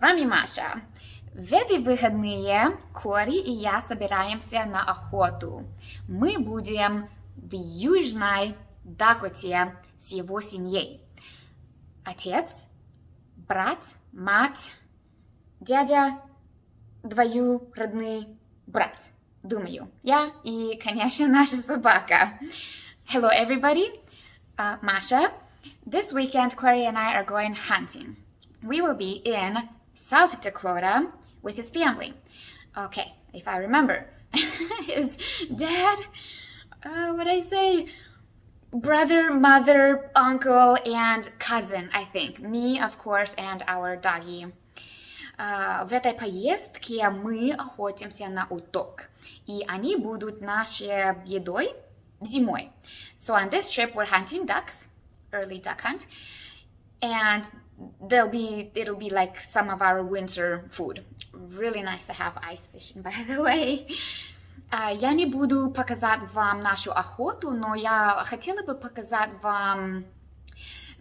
вами Маша. В эти выходные Кори и я собираемся на охоту. Мы будем в Южной Дакоте с его семьей. Отец, брат, мать, дядя, двоюродный брат. Думаю, я и, конечно, наша собака. Hello, everybody. Masha. This weekend, Corey and I are going hunting. We will be in South Dakota with his family. Okay, if I remember, his dad, what did I say? Brother, mother, uncle, and cousin, I think. Me, of course, and our doggy. В этой поездке мы охотимся на уток, и они будут нашей едой зимой. So on this trip we're hunting ducks, early duck hunt, and it'll be like some of our winter food. Really nice to have ice fishing, by the way. Я не буду показать вам нашу охоту, но я хотела бы показать вам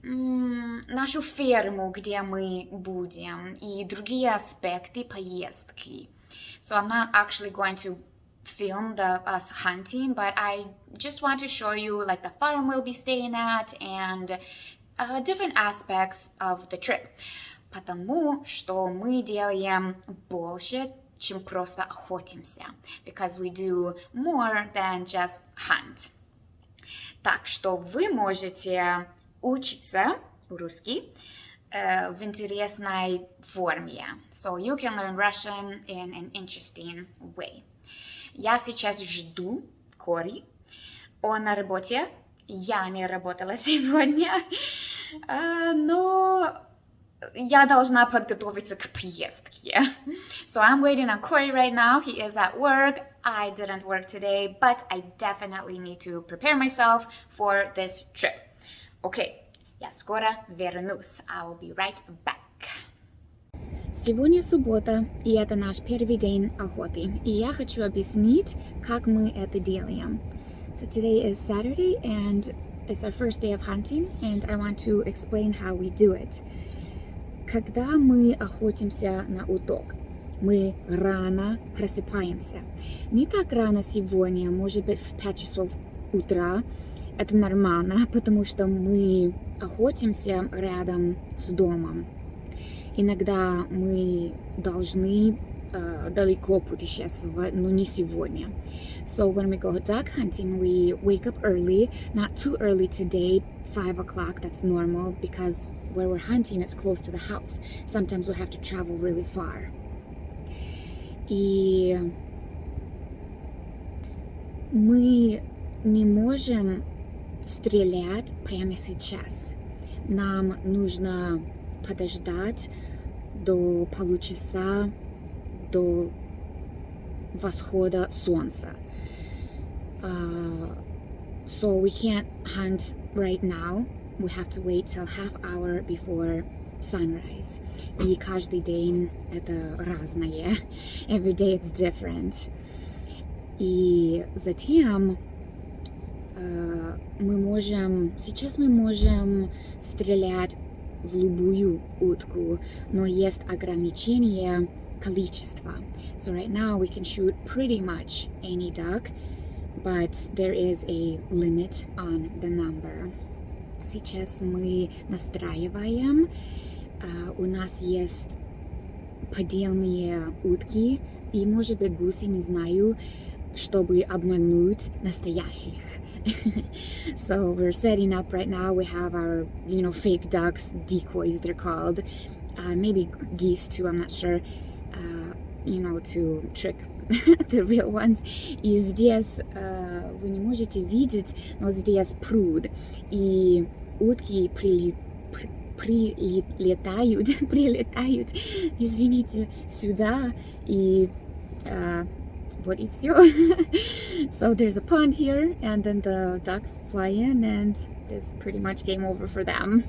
нашу ферму, где мы будем, и другие аспекты поездки. So I'm not actually going to film us hunting, but I just want to show you like the farm we'll be staying at and different aspects of the trip. Потому что мы делаем больше, чем просто охотимся. Because we do more than just hunt. Так что вы можете учиться русский в интересной форме. So you can learn Russian in an interesting way. Я сейчас жду Кори. Он на работе. Я не работала сегодня. Но я должна подготовиться к поездке. So I'm waiting on Corey right now. He is at work. I didn't work today, but I definitely need to prepare myself for this trip. Окей, я скоро вернусь. I'll be right back. Сегодня суббота, и это наш первый день охоты. И я хочу объяснить, как мы это делаем. So today is Saturday, and it's our first day of hunting, and I want to explain how we do it. Когда мы охотимся на уток, мы рано просыпаемся. Не так рано сегодня, может быть в 5 часов утра. Это нормально, потому что мы охотимся рядом с домом. Иногда мы должны далеко путешествовать, но не сегодня. So when we go duck hunting, we wake up early, not too early today, 5 o'clock, that's normal, because where we're hunting is close to the house. Sometimes we have to travel really far. И мы не можем стрелять прямо сейчас. Нам нужно подождать до получаса до восхода солнца. So we can't hunt right now. We have to wait till half hour before sunrise. И каждый день это разное. Every day it's different. И затем сейчас мы можем стрелять в любую утку, но есть ограничение количества. So right now we can shoot pretty much any duck, but there is a limit on the number. Сейчас мы настраиваем. У нас есть поддельные утки и, может быть, гуси, не знаю, чтобы обмануть настоящих. So we're setting up right now. We have our, fake ducks, decoys they're called. Maybe geese too, I'm not sure. To trick the real ones. И здесь вы не можете видеть, но здесь пруд. И утки прилетают, извините, сюда. И вот и все. So there's a pond here, and then the ducks fly in, and it's pretty much game over for them.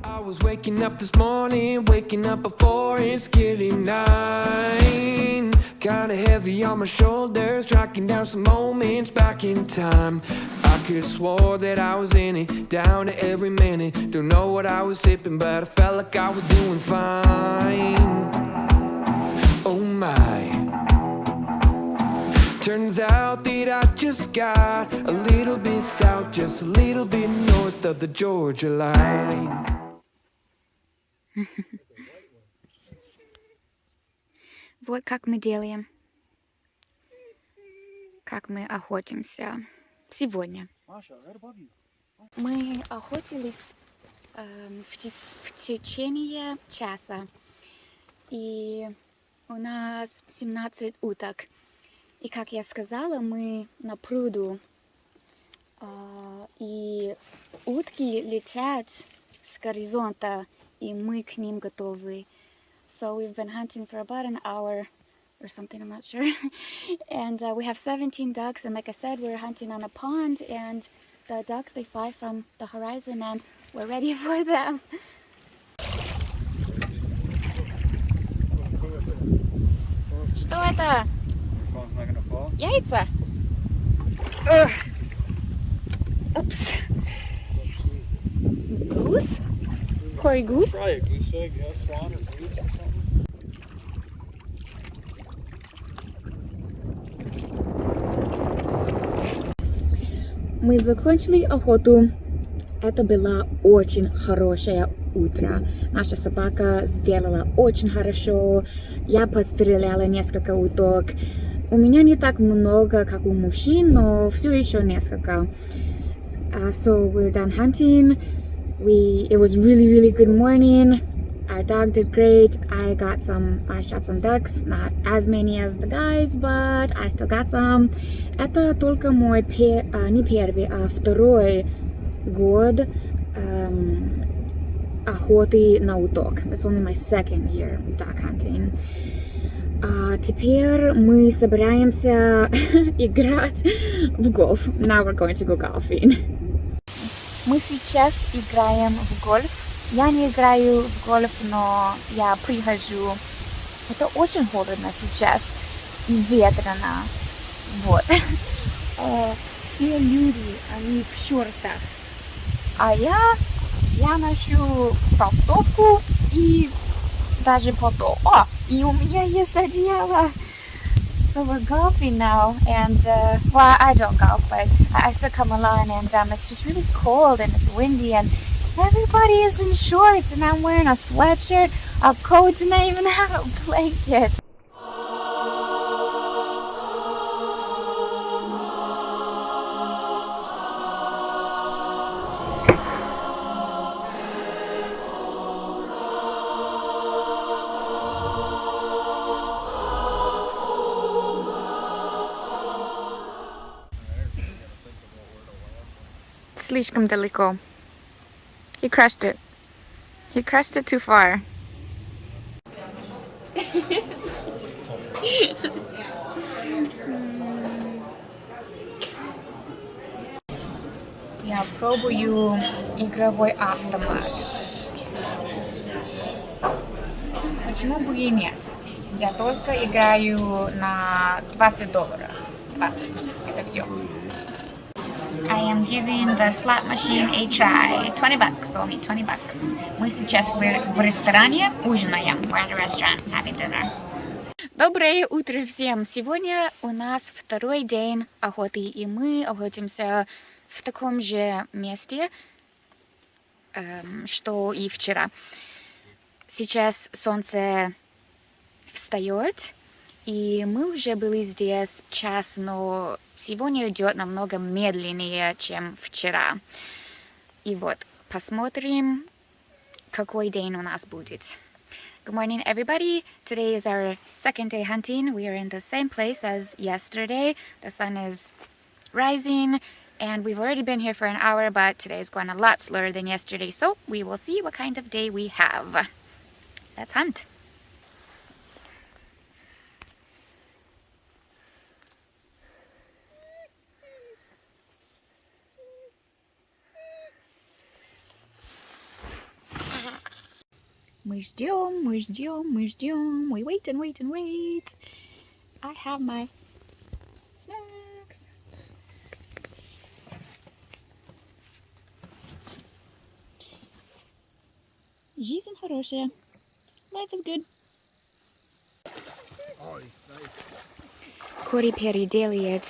I was waking up this morning, waking up before it's getting 9. Kinda heavy on my shoulders, tracking down some moments back in time. I Could've swore that I was in it, down to every minute. Don't know what I was sipping, but I felt like I was doing fine. Oh my. Turns out that I just got a little bit south, just a little bit north of the Georgia line. Вот как мы делаем, как мы охотимся сегодня. Мы охотились в течение часа, и у нас 17 уток. И как я сказала, мы на пруду, и утки летят с горизонта, и мы к ним готовы. So we've been hunting for about an hour or something, I'm not sure. And we have 17 ducks, and like I said, we're hunting on a pond, and the ducks, they fly from the horizon, and we're ready for them. Что это? Яйца? Oops. Goose? Corey goose? Probably a goose egg, yeah, swan or goose or something. Мы закончили охоту. Это было очень хорошее утро. Наша собака сделала очень хорошо. Я постреляла несколько уток. У меня не так много, как у мужчин, но все еще несколько. So we're done hunting. It was really good morning. Our dog did great. I shot some ducks, not as many as the guys, but I still got some. Это только мой не первый, а второй год охоты на уток. It's only my second year duck hunting. Теперь мы собираемся играть в гольф. Now we're going to go golfing. Мы сейчас играем в гольф. Я не играю в гольф, но я прихожу. Это очень холодно сейчас и ветрено. Вот. Все люди, они в шортах. А я ношу толстовку и даже пальто. О, и у меня есть одеяло. So we're golfing now, and well, I don't golf, but I still come along, and it's just really cold and it's windy, and everybody is in shorts, and I'm wearing a sweatshirt, a coat, and I even have a blanket. Слишком далеко. He crushed it. He crushed it too far. Я пробую игровой автомат. Почему бы и нет? Я только играю на $20. 20. Это все. I am giving the slot machine a try. $20, only $20. Мы сейчас в ресторане ужинаем. We're at a restaurant having dinner. Доброе утро всем! Сегодня у нас второй день охоты, и мы охотимся в таком же месте, что и вчера. Сейчас солнце встает, и мы уже были здесь час, но сегодня идет намного медленнее, чем вчера. И вот, посмотрим, какой день у нас будет. Good morning, everybody. Today is our second day hunting. We are in the same place as yesterday. The sun is rising, and we've already been here for an hour, but today is going a lot slower than yesterday, so we will see what kind of day we have. Let's hunt. Мы ждем. We wait and wait. I have my snacks. Жизнь хорошая. Life is good. Кори переделает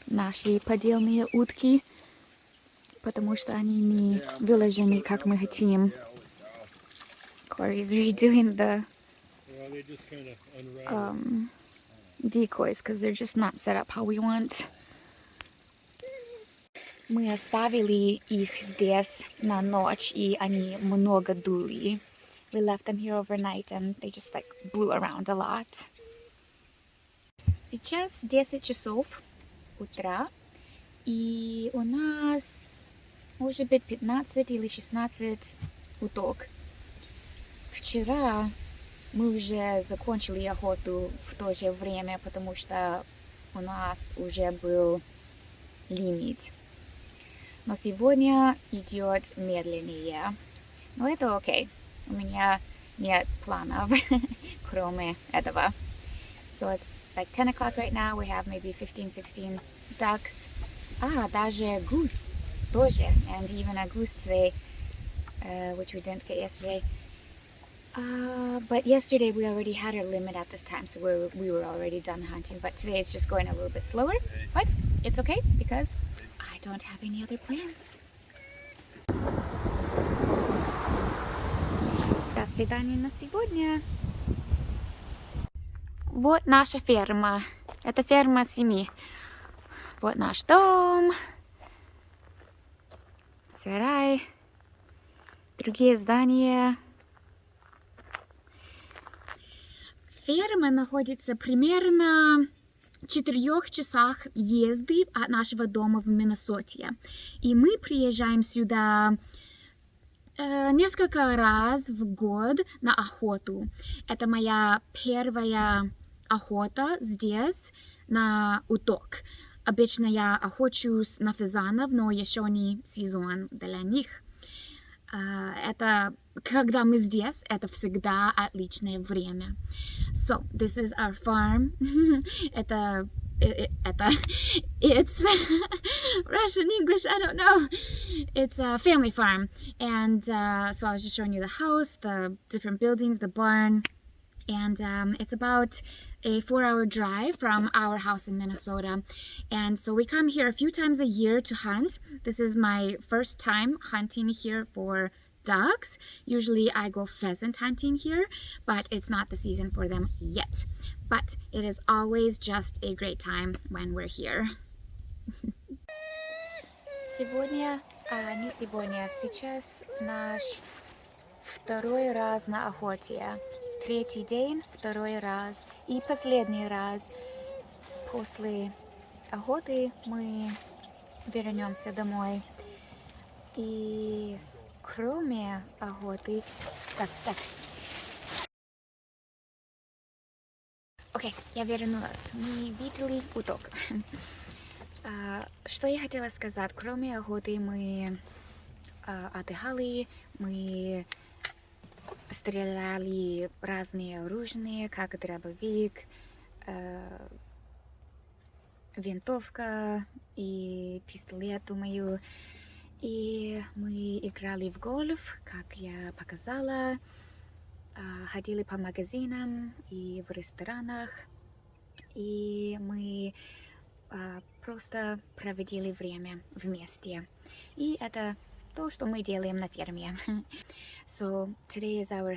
наши поддельные утки, потому что они не выложены, как мы хотим. Corey is redoing the decoys because they're just not set up how we want. Мы оставили их здесь на ночь, и они много дули. We left them here overnight, and they just like blew around a lot. Сейчас 10 часов утра, и у нас может быть 15 или 16 уток. Вчера мы уже закончили охоту в то же время, потому что у нас уже был лимит. Но сегодня идет медленнее. Но это окей. У меня нет планов, кроме этого. So it's like 10 o'clock right now. We have maybe 15-16 ducks. Даже goose тоже. And even a goose today, which we didn't get yesterday. But yesterday we already had our limit at this time, so we were already done hunting. But today it's just going a little bit slower. But it's okay because I don't have any other plans. До свидания на сегодня. Вот наша ферма. Это ферма семьи. Вот наш дом. Сарай. Другие здания. Ферма находится примерно в 4 часах езды от нашего дома в Миннесоте. И мы приезжаем сюда несколько раз в год на охоту. Это моя первая охота здесь на уток. Обычно я охочусь на фазанов, но еще не сезон для них. Это когда мы здесь, это всегда отличное время. So, this is our farm. It's Russian, English, I don't know. It's a family farm. And so I was just showing you the house, the different buildings, the barn. And it's about a 4-hour drive from our house in Minnesota. And so we come here a few times a year to hunt. This is my first time hunting here for ducks. Usually I go pheasant hunting here, but it's not the season for them yet. But it is always just a great time when we're here. Сейчас наш второй раз на охоте. 3-й день, 2-й раз и последний раз. После охоты мы вернемся домой. И кроме охоты... Так. Окей, я вернулась. Мы видели уток. Что я хотела сказать? Кроме охоты мы отдыхали, мы стреляли разные оружия, как дробовик, винтовка и пистолет, думаю. И мы играли в гольф, как я показала, ходили по магазинам и в ресторанах. И мы просто проводили время вместе. И это то, что мы делаем на ферме. So today is our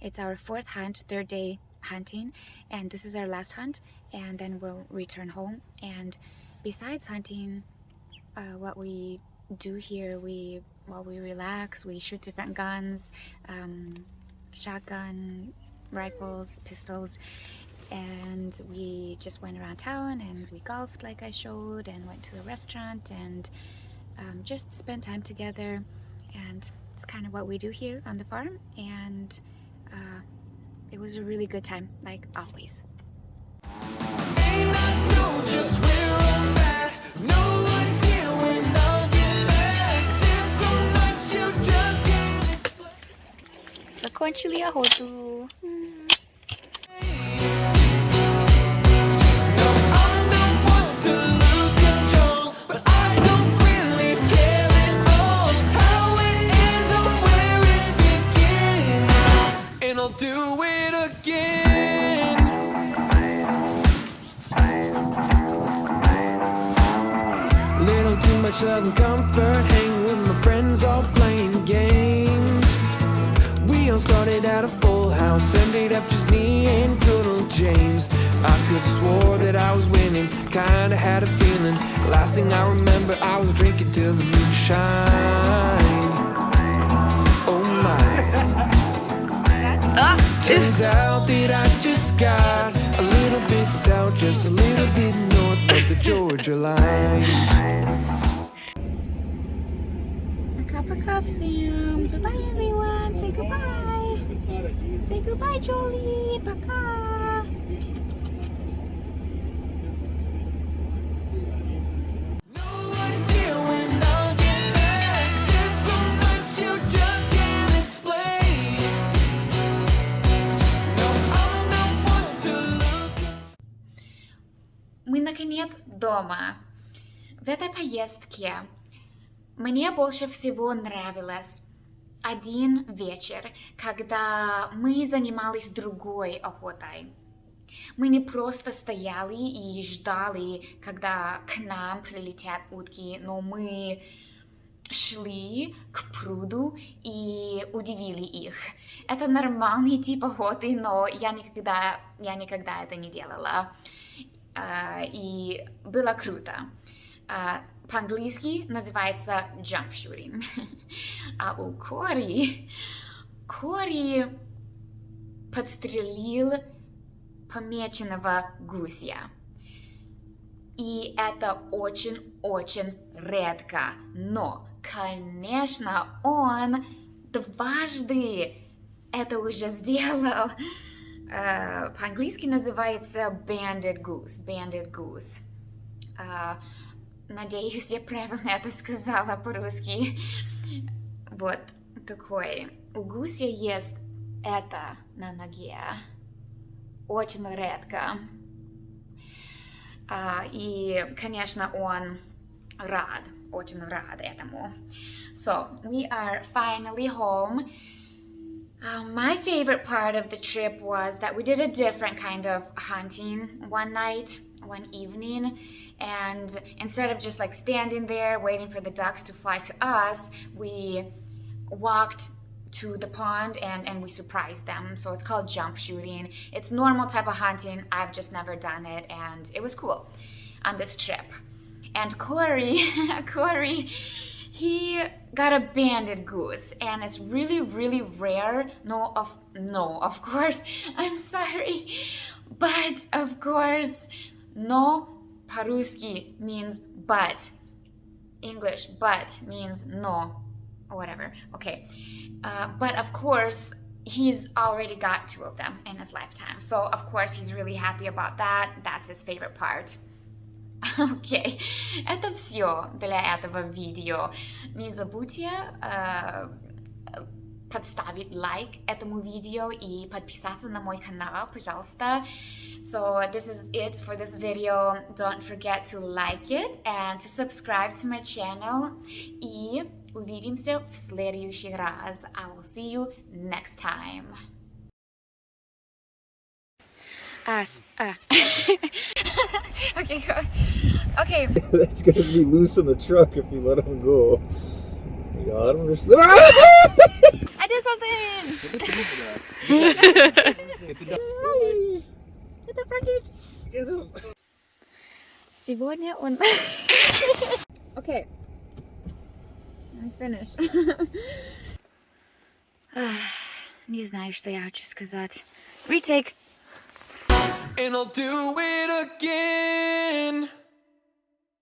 it's our 4th hunt, 3rd day hunting, and this is our last hunt, and then we'll return home. And besides hunting, what we do here, while we relax, we shoot different guns, shotgun, rifles, pistols, and we just went around town and we golfed like I showed, and went to the restaurant and just spend time together. And it's kind of what we do here on the farm, and it was a really good time, like always. Закончили охоту. But I don't really care at all how it ends or where it much love and comfort, hanging with my friends, all playing games. We all started at a full house, ended up just me and good old James. I could've swore that I was winning, kinda had a feeling. Last thing I remember, I was drinking till the moonshine. Oh my. Turns out that I just got a little bit south, just a little bit north of the Georgia line. Пока всем. Goodbye, everyone. Say goodbye. It's not a use. Say goodbye, Jolie. Пока. No idea when I'll get back. There's so much you just can't explain. No, I'm not one to lose control. Мы, наконец, дома. В этой поездке мне больше всего нравилось один вечер, когда мы занимались другой охотой. Мы не просто стояли и ждали, когда к нам прилетят утки, но мы шли к пруду и удивили их. Это нормальный тип охоты, но я никогда это не делала. И было круто. По-английски называется jump shooting. А у Кори подстрелил помеченного гуся. И это очень-очень редко. Но, конечно, он дважды это уже сделал. По-английски называется banded goose. Надеюсь, я правильно это сказала по-русски. Вот такой. У гуся есть это на ноге. Очень редко. И, конечно, он очень рад этому. So, we are finally home. My favorite part of the trip was that we did a different kind of hunting one evening, and instead of just like standing there waiting for the ducks to fly to us, we walked to the pond and we surprised them. So it's called jump shooting. It's normal type of hunting. I've just never done it, and it was cool on this trip. And Corey, he got a banded goose, and it's really, really rare. No, of course, I'm sorry, but of course, no, по-русски means but. English, but means no, or whatever. Okay, but of course, he's already got 2 of them in his lifetime. So of course, he's really happy about that. That's his favorite part. Окей, это все для этого видео. Не забудьте подставить лайк этому видео и подписаться на мой канал, пожалуйста. So this is it for this video. Don't forget to like it and to subscribe to my channel. И увидимся в следующий раз. I will see you next time. Okay, go. Okay. That's gonna be loose in the truck if you let him go. You got him? I did something! Get the piece of that. Get the Это практически. Get him. Сегодня он... Okay. I finished. Не знаю, что я хочу сказать. Retake. And I'll do it again.